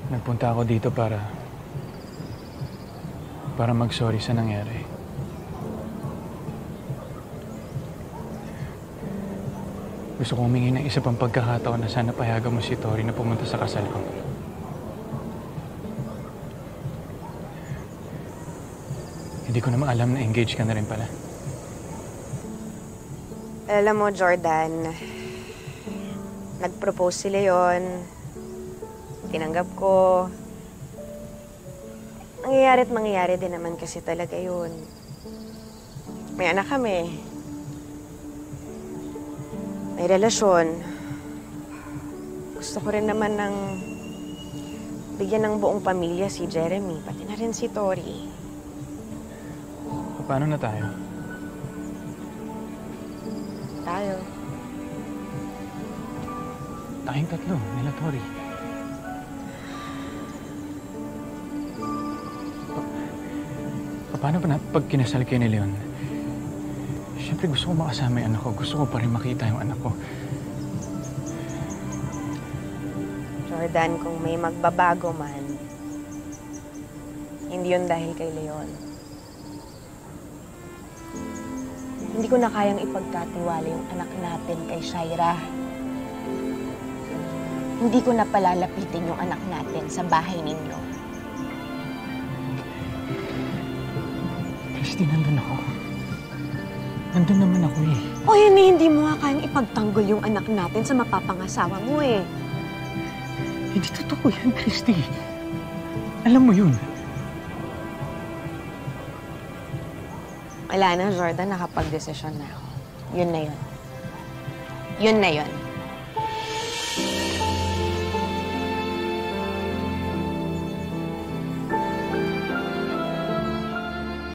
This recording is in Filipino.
Nagpunta ako dito para mag-sorry sa nangyari. Gusto kong humingi ng isa pang pagkakataon na sana payagan mo si Tori na pumunta sa kasal ko. Hindi ko naman alam na engaged ka na rin pala. Alam mo, Jordan, nag-propose si Leon. Tinanggap ko. Mangyayari din naman kasi talaga yun. May anak kami. May relasyon. Gusto ko rin naman ng bigyan ng buong pamilya si Jeremy, pati na rin si Tori. Paano na tayo? Tayo. Tayong tatlo, nila Tori. Paano ba na pag kinasal kayo ni Leon? Siyempre gusto ko makasama yung anak ko. Gusto ko pa rin makita yung anak ko. Jordan, kung may magbabago man, hindi yun dahil kay Leon. Hindi ko na kayang ipagkatiwala yung anak natin kay Shaira. Hindi ko na palalapitin yung anak natin sa bahay ninyo. Christy, nandun ako. Nandun naman ako eh. O yun eh, hindi mo nga kayang ipagtanggol yung anak natin sa mapapangasawa mo eh. Hindi totoo yan, Christy. Alam mo yun. Wala na, Jordan. Nakapag-desisyon na ako. Yun na yun. Yun na yun.